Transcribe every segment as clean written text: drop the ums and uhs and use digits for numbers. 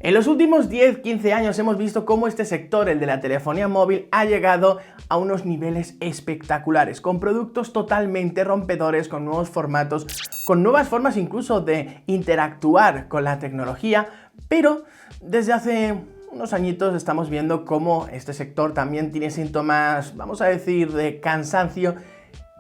En los últimos 10-15 años hemos visto cómo este sector, el de la telefonía móvil, ha llegado a unos niveles espectaculares, con productos totalmente rompedores, con nuevos formatos, con nuevas formas incluso de interactuar con la tecnología, pero desde hace unos añitos estamos viendo cómo este sector también tiene síntomas, vamos a decir, de cansancio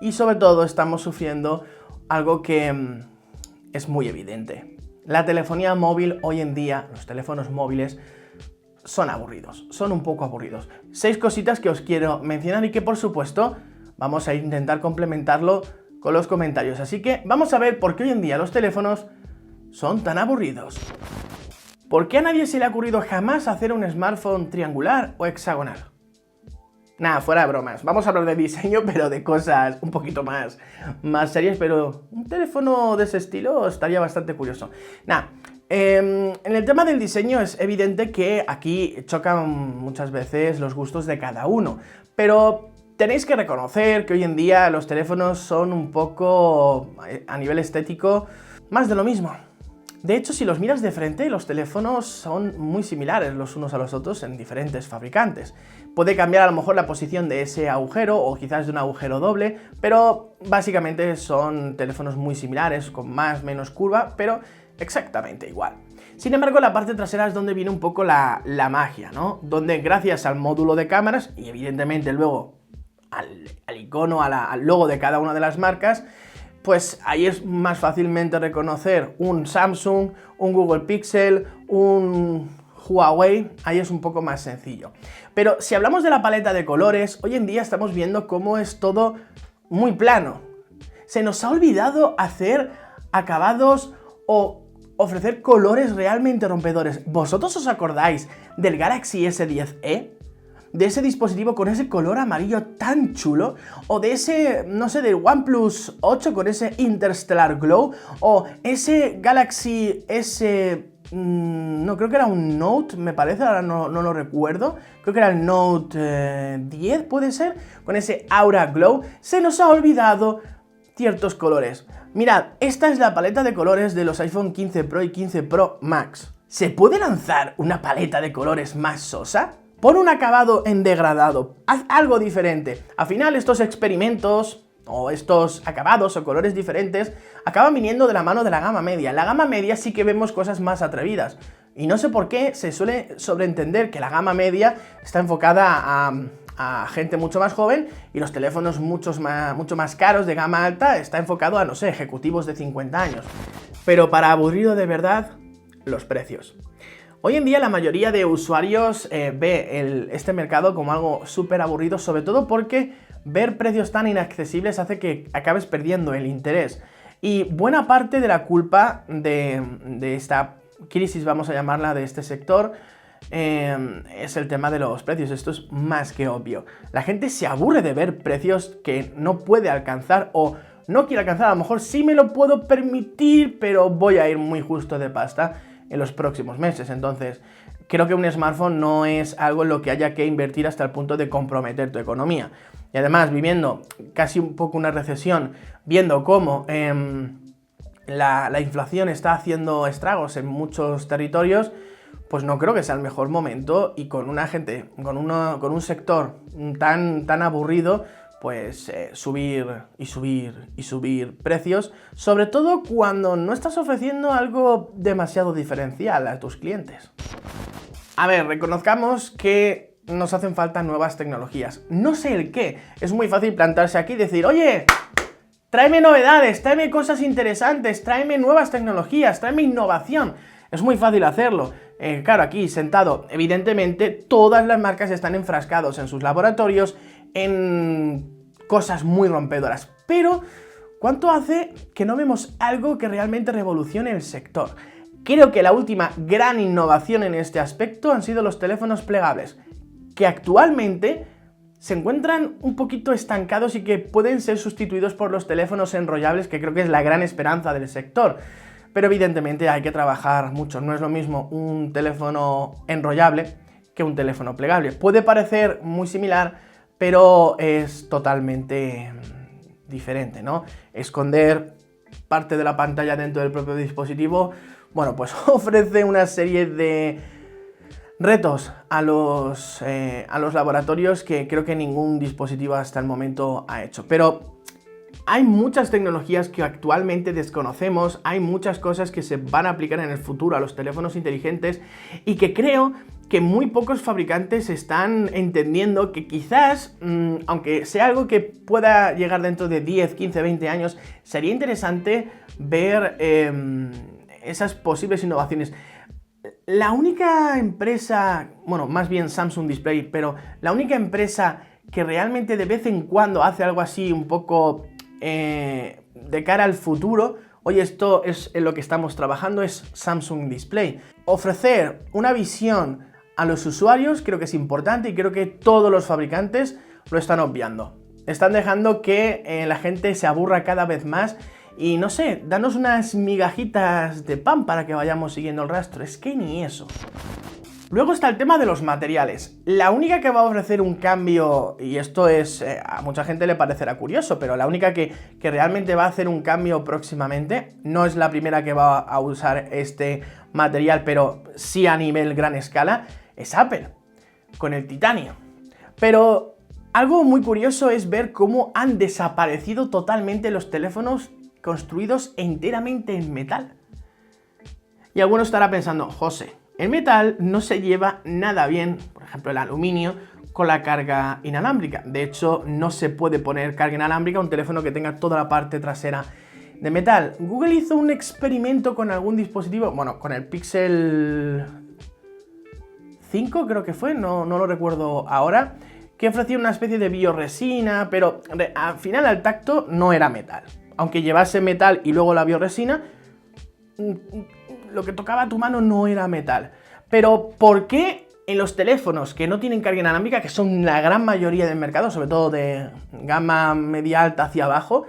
y sobre todo estamos sufriendo algo que es muy evidente. La telefonía móvil hoy en día, los teléfonos móviles, son aburridos, son un poco aburridos. 6 cositas que os quiero mencionar y que por supuesto vamos a intentar complementarlo con los comentarios. Así que vamos a ver por qué hoy en día los teléfonos son tan aburridos. ¿Por qué a nadie se le ha ocurrido jamás hacer un smartphone triangular o hexagonal? Nada, fuera de bromas. Vamos a hablar de diseño, pero de cosas un poquito más serias, pero un teléfono de ese estilo estaría bastante curioso. Nada, en el tema del diseño es evidente que aquí chocan muchas veces los gustos de cada uno, pero tenéis que reconocer que hoy en día los teléfonos son un poco, a nivel estético, más de lo mismo. De hecho, si los miras de frente, los teléfonos son muy similares los unos a los otros en diferentes fabricantes. Puede cambiar a lo mejor la posición de ese agujero o quizás de un agujero doble, pero básicamente son teléfonos muy similares, con más o menos curva, pero exactamente igual. Sin embargo, la parte trasera es donde viene un poco la magia, ¿no? Donde gracias al módulo de cámaras y evidentemente luego al icono, al logo de cada una de las marcas, pues ahí es más fácilmente reconocer un Samsung, un Google Pixel, un Huawei, ahí es un poco más sencillo. Pero si hablamos de la paleta de colores, hoy en día estamos viendo cómo es todo muy plano. Se nos ha olvidado hacer acabados o ofrecer colores realmente rompedores. ¿Vosotros os acordáis del Galaxy S10e? De ese dispositivo con ese color amarillo tan chulo, o de ese, no sé, del OnePlus 8 con ese Interstellar Glow, o ese Galaxy S... no, creo que era un Note, me parece, ahora no lo recuerdo, creo que era el Note 10, puede ser, con ese Aura Glow. Se nos ha olvidado ciertos colores. Mirad, esta es la paleta de colores de los iPhone 15 Pro y 15 Pro Max. ¿Se puede lanzar una paleta de colores más sosa? Pon un acabado en degradado, haz algo diferente. Al final estos experimentos o estos acabados o colores diferentes acaban viniendo de la mano de la gama media. En la gama media sí que vemos cosas más atrevidas. Y no sé por qué se suele sobreentender que la gama media está enfocada a gente mucho más joven y los teléfonos mucho más caros de gama alta está enfocado a, no sé, ejecutivos de 50 años. Pero para aburrido de verdad, los precios. Hoy en día la mayoría de usuarios ve este mercado como algo súper aburrido, sobre todo porque ver precios tan inaccesibles hace que acabes perdiendo el interés. Y buena parte de la culpa de esta crisis, vamos a llamarla, de este sector, es el tema de los precios. Esto es más que obvio. La gente se aburre de ver precios que no puede alcanzar o no quiere alcanzar. A lo mejor sí me lo puedo permitir, pero voy a ir muy justo de pasta en los próximos meses. Entonces, creo que un smartphone no es algo en lo que haya que invertir hasta el punto de comprometer tu economía. Y además, viviendo casi un poco una recesión, viendo cómo la inflación está haciendo estragos en muchos territorios, pues no creo que sea el mejor momento, y con un sector tan aburrido, pues subir precios, sobre todo cuando no estás ofreciendo algo demasiado diferencial a tus clientes. A ver, reconozcamos que nos hacen falta nuevas tecnologías. No sé el qué. Es muy fácil plantarse aquí y decir, oye, tráeme novedades, tráeme cosas interesantes, tráeme nuevas tecnologías, tráeme innovación. Es muy fácil hacerlo. Claro, aquí sentado, evidentemente, todas las marcas están enfrascados en sus laboratorios en cosas muy rompedoras. Pero, ¿cuánto hace que no vemos algo que realmente revolucione el sector? Creo que la última gran innovación en este aspecto han sido los teléfonos plegables, que actualmente se encuentran un poquito estancados y que pueden ser sustituidos por los teléfonos enrollables, que creo que es la gran esperanza del sector. Pero evidentemente hay que trabajar mucho. No es lo mismo un teléfono enrollable que un teléfono plegable. Puede parecer muy similar, pero es totalmente diferente, ¿no? Esconder parte de la pantalla dentro del propio dispositivo, bueno, pues ofrece una serie de Retos a los laboratorios que creo que ningún dispositivo hasta el momento ha hecho. Pero hay muchas tecnologías que actualmente desconocemos, hay muchas cosas que se van a aplicar en el futuro a los teléfonos inteligentes y que creo que muy pocos fabricantes están entendiendo que quizás, aunque sea algo que pueda llegar dentro de 10, 15, 20 años, sería interesante ver esas posibles innovaciones. La única empresa, bueno, más bien Samsung Display, pero la única empresa que realmente de vez en cuando hace algo así un poco de cara al futuro, oye, esto es en lo que estamos trabajando, es Samsung Display. Ofrecer una visión a los usuarios creo que es importante y creo que todos los fabricantes lo están obviando. Están dejando que la gente se aburra cada vez más y no sé, danos unas migajitas de pan para que vayamos siguiendo el rastro. Es que ni eso. Luego está el tema de los materiales. La única que va a ofrecer un cambio, y esto es a mucha gente le parecerá curioso, pero la única que realmente va a hacer un cambio próximamente, no es la primera que va a usar este material, pero sí a nivel gran escala, es Apple, con el titanio. Pero algo muy curioso es ver cómo han desaparecido totalmente los teléfonos construidos enteramente en metal. Y alguno estará pensando, José, el metal no se lleva nada bien, por ejemplo el aluminio, con la carga inalámbrica. De hecho, no se puede poner carga inalámbrica a un teléfono que tenga toda la parte trasera de metal. Google hizo un experimento con algún dispositivo, bueno, con el Pixel 5 creo que fue, no lo recuerdo ahora, que ofrecía una especie de bioresina, pero al final al tacto no era metal. Aunque llevase metal y luego la bioresina, lo que tocaba a tu mano no era metal. Pero ¿por qué en los teléfonos que no tienen carga inalámbrica, que son la gran mayoría del mercado, sobre todo de gama media alta hacia abajo,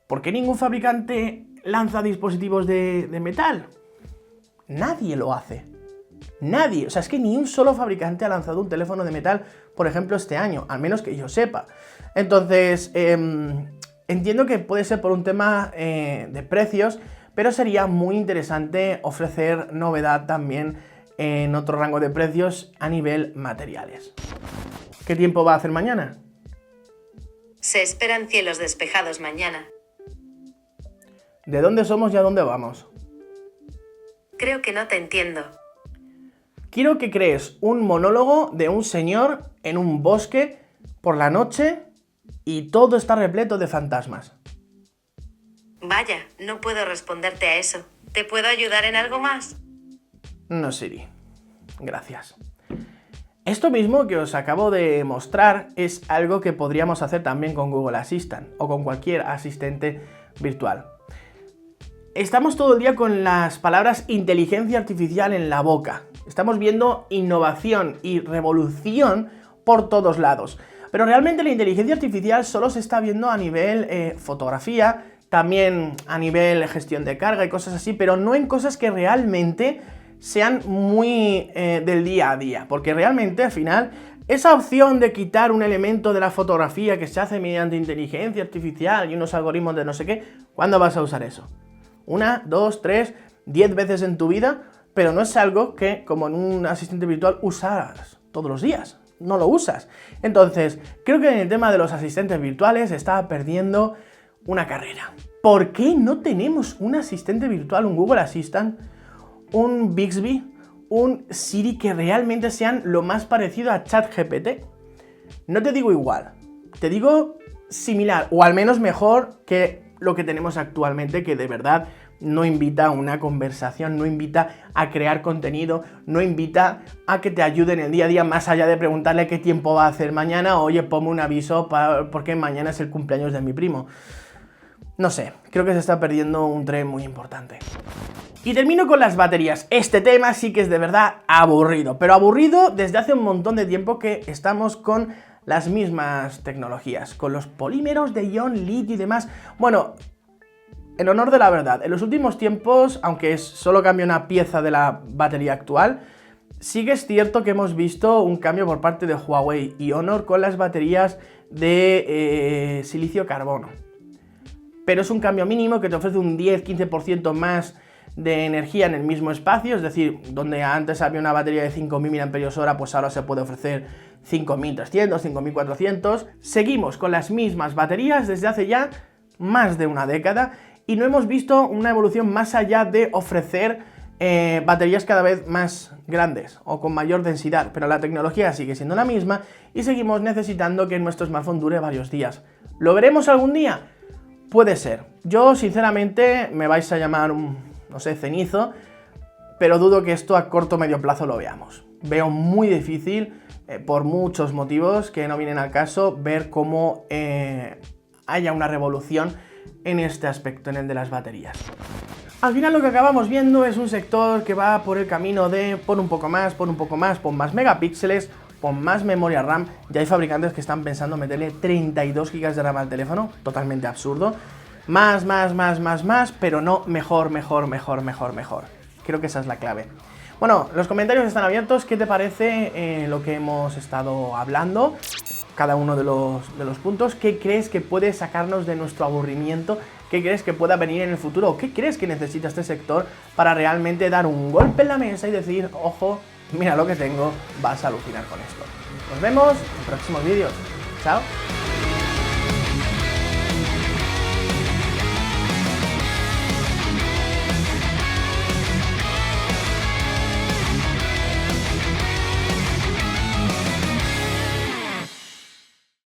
por qué ningún fabricante lanza dispositivos de metal? Nadie lo hace. Nadie. O sea, es que ni un solo fabricante ha lanzado un teléfono de metal, por ejemplo, este año, al menos que yo sepa. Entonces, entiendo que puede ser por un tema de precios, pero sería muy interesante ofrecer novedad también en otro rango de precios a nivel materiales. ¿Qué tiempo va a hacer mañana? Se esperan cielos despejados mañana. ¿De dónde somos y a dónde vamos? Creo que no te entiendo. Quiero que crees un monólogo de un señor en un bosque por la noche y todo está repleto de fantasmas. Vaya, no puedo responderte a eso. ¿Te puedo ayudar en algo más? No, Siri. Gracias. Esto mismo que os acabo de mostrar es algo que podríamos hacer también con Google Assistant o con cualquier asistente virtual. Estamos todo el día con las palabras inteligencia artificial en la boca. Estamos viendo innovación y revolución por todos lados. Pero realmente la inteligencia artificial solo se está viendo a nivel fotografía, también a nivel gestión de carga y cosas así, pero no en cosas que realmente sean muy del día a día. Porque realmente al final esa opción de quitar un elemento de la fotografía que se hace mediante inteligencia artificial y unos algoritmos de no sé qué, ¿cuándo vas a usar eso? 1, 2, 3, 10 veces en tu vida, pero no es algo que, como en un asistente virtual, usas todos los días. No lo usas. Entonces, creo que en el tema de los asistentes virtuales se está perdiendo una carrera. ¿Por qué no tenemos un asistente virtual, un Google Assistant, un Bixby, un Siri que realmente sean lo más parecido a ChatGPT? No te digo igual, te digo similar, o al menos mejor que lo que tenemos actualmente, que de verdad no invita a una conversación, no invita a crear contenido, no invita a que te ayude en el día a día, más allá de preguntarle qué tiempo va a hacer mañana, oye, ponme un aviso porque mañana es el cumpleaños de mi primo. No sé, creo que se está perdiendo un tren muy importante. Y termino con las baterías. Este tema sí que es de verdad aburrido, pero aburrido desde hace un montón de tiempo que estamos con las mismas tecnologías, con los polímeros de ion litio y demás. Bueno, en honor de la verdad, en los últimos tiempos, aunque solo cambia una pieza de la batería actual, sí que es cierto que hemos visto un cambio por parte de Huawei y Honor con las baterías de silicio carbono. Pero es un cambio mínimo que te ofrece un 10-15% más de energía en el mismo espacio, es decir, donde antes había una batería de 5.000 mAh, pues ahora se puede ofrecer 5.300, 5.400. Seguimos con las mismas baterías desde hace ya más de una década y no hemos visto una evolución más allá de ofrecer baterías cada vez más grandes o con mayor densidad, pero la tecnología sigue siendo la misma y seguimos necesitando que nuestro smartphone dure varios días. ¿Lo veremos algún día? Puede ser. Yo, sinceramente, me vais a llamar no sé, cenizo, pero dudo que esto a corto o medio plazo lo veamos. Veo muy difícil, por muchos motivos que no vienen al caso, ver cómo haya una revolución en este aspecto, en el de las baterías. Al final lo que acabamos viendo es un sector que va por el camino de pon un poco más, pon más megapíxeles, pon más memoria RAM. Ya hay fabricantes que están pensando meterle 32 GB de RAM al teléfono, totalmente absurdo. Más, pero no mejor. Creo que esa es la clave. Bueno, los comentarios están abiertos. ¿Qué te parece lo que hemos estado hablando? Cada uno de los puntos. ¿Qué crees que puede sacarnos de nuestro aburrimiento? ¿Qué crees que pueda venir en el futuro? ¿Qué crees que necesita este sector para realmente dar un golpe en la mesa y decir, ojo, mira lo que tengo, vas a alucinar con esto? Nos vemos en próximos vídeos. Chao.